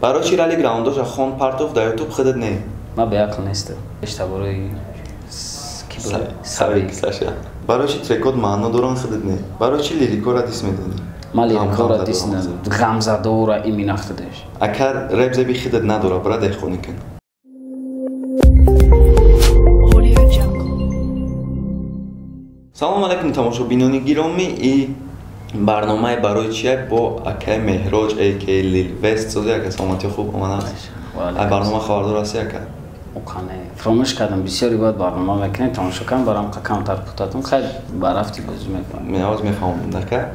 برای چی رالی گراوندوش خون پارتوف در یوتیوب خودت نه؟ ما به عقل نیست. اشتباهی کی بود؟ سابق ساشا. برای چی ترکات مانو دوران خودت نه؟ برای چی لیریکو را دیس میدونی؟ ما لیریکو را دیس ندارم. غمزده را ایمی نخدش. اگر رپ زبی خودت نداره برای دخونی کن. سلام علیکم تماشاچیان گرامی. این برنامه برای چیه با اکای مهراج ایکی لیل وست سوزی که سلامتی خوب اومدن. این برنامه خبردار هستی اکا؟ اوکانه فراموش کردم بسیاری باید برنامه میکنیم تماشا کنم برام که کم تر پوتاتون خیلی برافتی بازی میکنم. می‌آویز میفهمم نکه.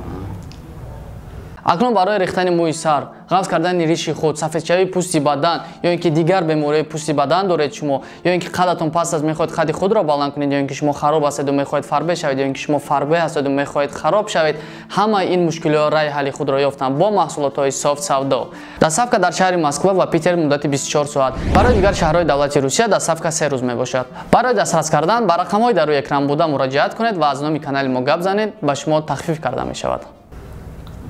اکنون برای ریختن موی سر، قص کردن ریش خود، سفیدشوی پوستی بدن یا اینکه دیگر بیماری پوستی بدن دارید شما یا اینکه قدتون پست است میخواهید قد خود را بلند کنید یا اینکه شما خراب هستید و میخواهید فربه شوید یا اینکه شما فربه هستید و میخواهید خراب شوید، همه این مشکلات رای حل خود را یافتن با محصولات های سافت سودا. دستافک در شهر مسکو و پیتر مدت 24 ساعت، برای دیگر شهرهای دولت روسیه دستافک 3 روز میباشد. برای دسترس کردن به رقم‌های در روی اکران بوده مراجعت کنید و از نام کانال ما گپ زنید، به شما تخفیف کرده میشود.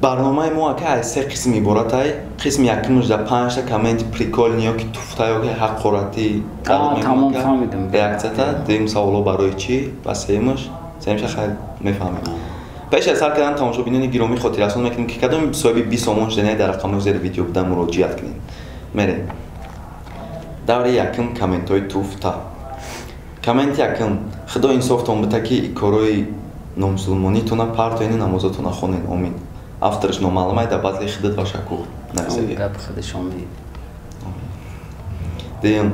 برنامه ما که از سه قسم عبارت است. قسم یکمش در 5 تا کامنت پریکولنیا که توفته یا حقارتی تمام فهمیدم. ریاکسیتا دیم سوالا برای چی و سومش خیلی میفهمیم. پیش از هر کدام تماشاچیان گرامی خاطراتون میکنیم که کدام صاحب 20 اومانج دنیا در رقم زیر ویدیو بودن مراجعت کنین. میره دور یکم کامنت های توفته. کامنت یکم خدا انصافتون بده که کارهای نامسلمانی تونه پارتوین نمازتون خونین. امین. Авториш номалмай да батли хидат ва шакур. Навсеги. Гап хидашон ми. Дем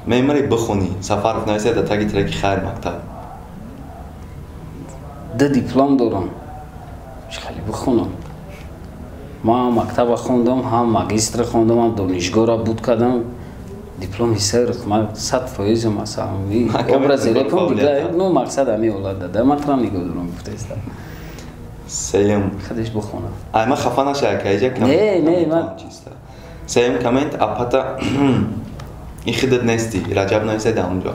мемори бихуни. Сафаров навсе да таги треки хайр мактаб. Да диплом дорам. Шхали бихунам. Ма мактаба хондам, ҳам магистр хондам, ҳам донишгоҳро буд кардам. Диплом ҳисар ма 100% масалан. Образи репом дига, ну мақсад ами олада. Да матрам нигоҳ дорам гуфтаистам. سیم خودش بخونم. ما خفه نشه که اینجا کامنت. نه من. سیم کامنت اپاتا این خودت نیستی. راجب نمیشه دامونجا.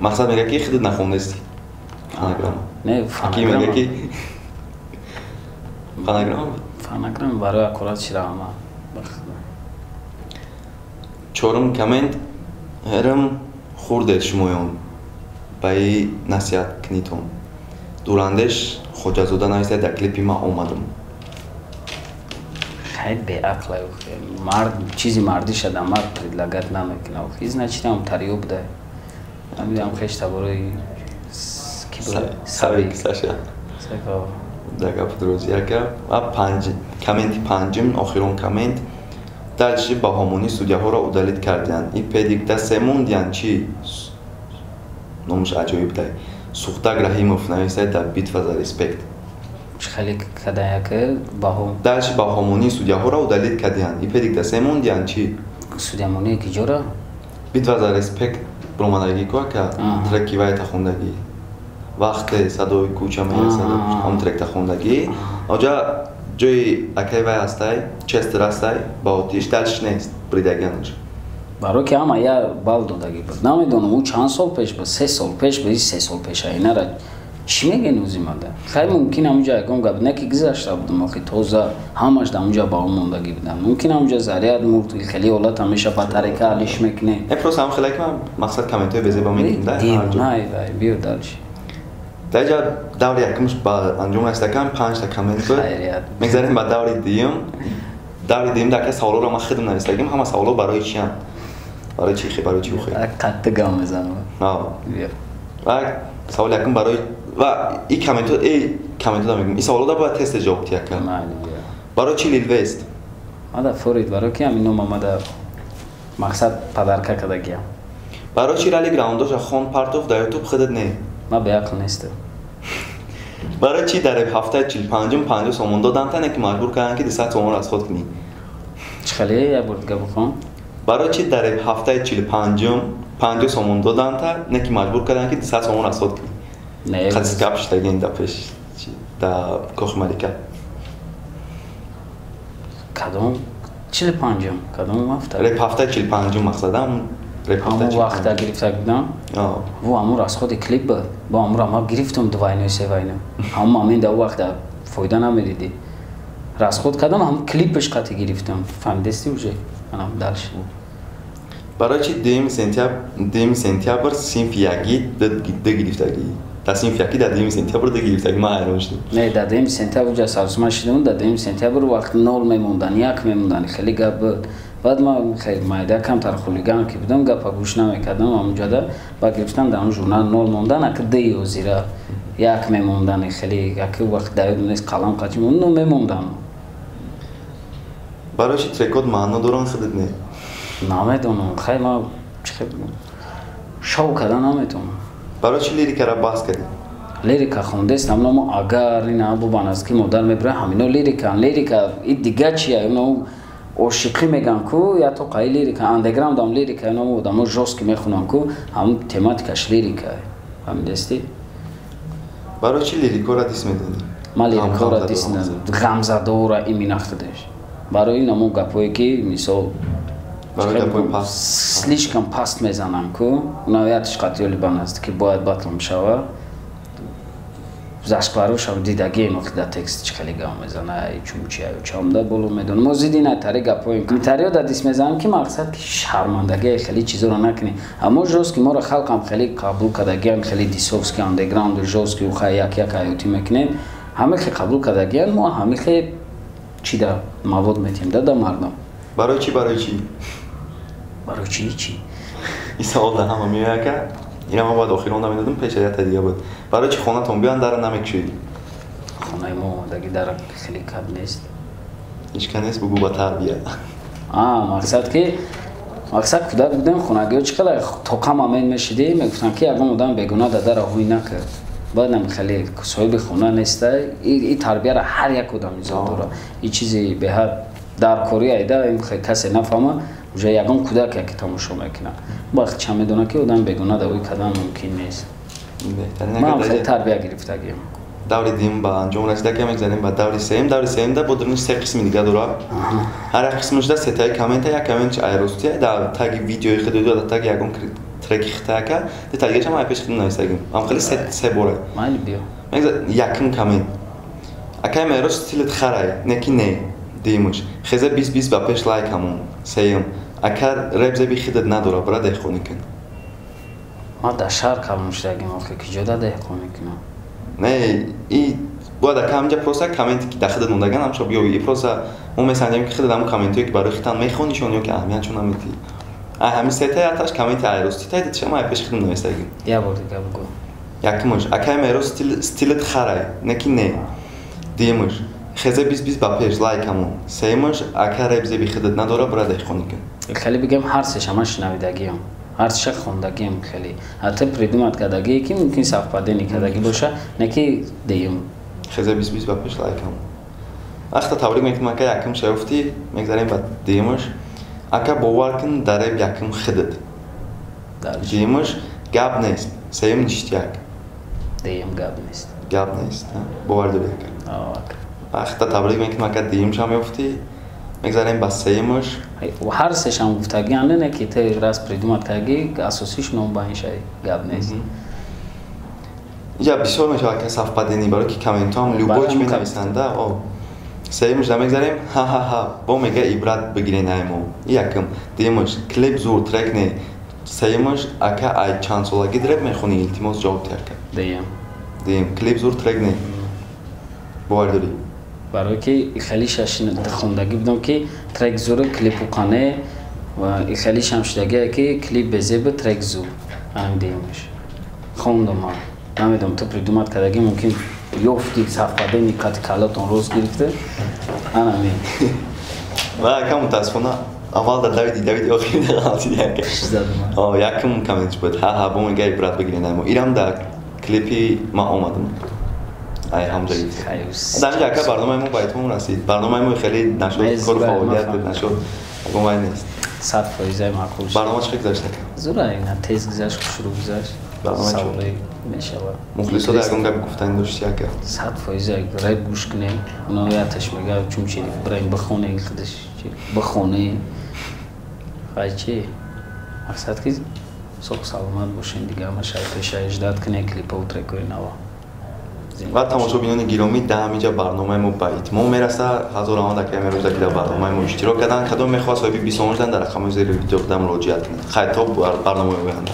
مقصد میگه که خودت نخوندستی. فاناگرام. نه فاناگرام. کی میگه که فاناگرام. فاناگرام برای اکورات شیرامه. چهارم کامنت هرم خورده شمایون. بای نصیحت کنیتون. دورندش خوجازوده نویسه در کلیپی ما اومدم. خیلی به عقل مرد چیزی مردی شده مرد پریدلگت نمیکنه. خیز نچیدم تریو بده. نمیدونم خیش تبارای کی بوده؟ سابق ساشا. دقیقا پدروزیه که کامنت پنجم آخرون کامنت درش با همونی سودیه ها را ادالت کردن. این پیدیک دست سیمون دیان چی؟ نمش عجایب ده. سوختگ رحیموف نویسه در بیت و در ریسپکت. خیلی کدایه که باهم. درش با همونی سودیه ها را ادالت کردن. این پیدیک دست سیمون دیان چی؟ سودیه همونی که جورا؟ بیت و در ریسپکت برامدگی که ترکی وای تخوندگی. وقت صدای کوچه میرسه هم ترک تخوندگی. آجا جای اکی وای هستای چست راستای با آتیش درش نیست بریدگانش. برای که همه یه بال دادگی بود. نمیدونم او چند سال پیش بود 3 سال پیش بود 3 سال پیش اینا را چی میگن اوزی ماده خیلی ممکن اونجا یکم گفت نه که گذشته بودم وقتی تازه همش در اونجا با اون موندگی بودم ممکن اونجا زریعت مرد خیلی اولاد همیشه با طریقه حلش میکنه امروز هم خیلی که مقصد کامنت های بزی با میگیم نه بیو دارش درجا دور یکمش با انجام است کم 5 تا کامنت بود میگذاریم با دور دیم در که سوالا رو ما خودم نوشتیم همه سوالا برای چی هم برای چی برای چی بخیر قطع گام میزنم و سوال یکم برای و این کامنت ها میگم این سوالا رو باید تست جواب تیک کنم برای چی لیل وست ماده فورید برای کی همین نوم ماده مقصد پدرکه کده گیم برای چی رالی گراوندوش خون پارتوف در یوتیوب خودت نه ما به عقل نیست برای چی در هفته 45 50 سومون دادن تا که مجبور کردن که 200 سومون از خود کنی چخلی یا بردگه بخون برای چی در هفته 45 50 سومون دادن تا نکی مجبور کردن که 200 سومون از خود کنی نه خاص کپش تگین دا پیش دا کوخ ملکه کدوم 45 کدوم هفته رپ هفته 45 مقصدم رپ هفته همون وقت گرفته بودم و امور از خود کلیپ بود با امور ما گرفتم 2 وینه 3 وینه هم همین در وقت فایده نمیدیدی расход кардам, ҳам клипаш қати гирифтам. Фамидасти уже. Анам дальше. برای چی 2 سپتامبر سینف یکی دگیرفتگی تا سینف یکی در 2 سپتامبر دگیرفتگی ما حیران شدیم نه در 2 سپتامبر جا سرسما شدیم در 2 سپتامبر وقت 0 میموندن 1 میموندن خیلی گپ بود بعد ما خیلی مایده کم تر خولیگان که بودم گپ گوش نمیکردم اونجا دا با گرفتن در اون ژورنال 0 موندن اگه دیو زیرا 1 میموندن خیلی یک وقت داید نیست قلم قاچی اون میموندن برای چی ترکات معنا دارن خودت نه نمیدونم خیلی ما شو کردن نمیدونم برای چی لیریک را باز کردی؟ لیریکا خونده استم نمو اگر این ابو بانسکی مدل میبره همینو لیریکا این دیگه چیه اینو عاشقی میگن کو یا تو قای لیریکا اندرگراوند هم لیریکا اینو آدمو جوسکی میخونن کو هم تماتیکش لیریکا هم دستی برای چی لیریکا را دیس میدونی؟ ما لیریکا را دیس میدونم غمزده را این میناختدش برای این همون گپایی که مثال слишком паст мезанам ку навятиш қатиё либан аст ки бояд батл мешава зашкварушам дидаги нохида текст хеле гам мезана чумчиаю чамда болу медон мо зидина тари гапоим комментариё да дис мезанам ки мақсад ки шармандаги хеле чизоро накунӣ аммо жост ки моро халқам хеле қабул кардагиан хеле дисовски андеграунд жост ки уха як ҳаётӣ мекунем ҳаме хе қабул кардагиан мо ҳаме хе чида мавод метиҳем да мардам барои чӣ برای چی؟ این سوال در همه میاد که این هم باید آخران نمیدادم پیش یه دیگه بود برای چی خونه تون بیان در نمیکشید خونه ما دیگه در خیلی کم نیست هیچ که نیست بگو با تربیت مقصد کودک بودیم خونگی چقدر توقم امین میشیدی میگفتن که اگه مدام بگناه در روی نکرد بعدم خیلی صاحب خونه نیسته این تربیه را هر یک کدام میذاره داره این چیزی به هر در کاری ایده این خیلی کسی نفهمه уже ягон кӯдаке ки тамошо мекунад вақт ча медона ки одам бегуна давои кадан мумкин нест ман хеле тарбия гирифтагиам даври дим ба анҷом расида ки мегзанем ба даври сеюмда бо дурни се қисми дига дорад ҳар як қисмашда сетаи комента як коментч айростия да таги видеои хидода да таги ягон треки хитака да тагиашам ай пеш хидо нависагим ам хеле се боре майли биё мегза якин комент акай мерос стилет харай неки не димуш хеза 20 ба пеш лайк ҳамон сеюм акар ребзе бихидат надора бра деҳқонӣ кун ма дар шаҳр калмуштагим охи ки ҷода деҳқонӣ кунам не и бояд ака ҳамҷа просто коменте ки дар хидат мондаган ҳамшо биёви и просто мо месанҷем ки хидат ҳамон коментҳое ки барои хитан мехонишон ё ки аҳамиятшо намедӣ ай ҳами сетаи аташ коменти айрости тайда шама ай пеш хидам нависагим я бор дига бигӯ якимуш акай мерос стилет харай неки не димуш хеза 20 ба пеш лайк ҳамон сеюмуш ака ребзе бихидат надора бра деҳқонӣ кун خیلی بگم هر سش همه شنویدگی هم هر چه خوندگی هم خیلی حتی پریدومت کردگی که ممکن صف پدنی کردگی باشه نه که دیم خیلی 20 با پیش لایک هم وقتی تبریک میکنم که یکم شوفتی میگذاریم بعد دیمش اگه باور کن داره یکم خدت دیمش گاب نیست سیم نیشتیک دیم گاب نیست باور داری کن وقتی تبریک میکنم که دیمش هم میفتی میگذاریم با سیمش و هر سش هم گفتگی نه که ته راست پریدومت کردگی اساسیش نام باشه گاب نیست یا بسیار میشه که صف پدنی برای که کامنت هم لوبوچ مینویسنده سیمش دا میگذاریم ها با میگه عبرت بگیرین ایمو یکم دیمش کلیپ زور ترک نه سیمش اکا ای چند سالگی درب میخونی التماس جواب ترک دیم کلیپ زور ترک نه باور داری برای که خیلی شاشین خوندگی بودم که ترک زور کلیپ وقانه و خیلی شمشدگی که کلیپ بزیب ترک زور هم دیمش خوندم ها نمیدونم تو پریدومت کردگی ممکن یافتی صفحه نیکات کالاتون روز گرفته همین و یکم متاسفانه اول در دویدی آخری در غلطی دیگه یکم کامنتش بود ها با میگه عبرت بگیرین اما ایرم در کلیپی ما آمدم ای همجا گفت در اینجا برنامه ما بایتون رسید برنامه ما خیلی نشد کار فعالیت بود نشد گمان نیست 100% معقول شد برنامه چه گذشت زوره اینا تیز گذشت شروع گذشت سوالی میشه مخلصا در اون گپ گفتن داشتی اگه 100% رای گوش کنه اونا یادش میگه چون چی برایم بخونه خودش بخونه خواهی چی مقصد که صبح سلامت باشین دیگه همه شاید پیش اجداد کنه کلیپ و ترکوی نوا ва тамошобинони гиромӣ да ҳамиҷа барномаи мо ба итмом мераса. ҳазор ҳамон ки мерӯза ки дар барномаи мо иштирок карданд, кадом мехоҳад соҳиби 20 дар рақамҳои зери видео бидан муроҷиат кунад. Хайр то барномаи оянда.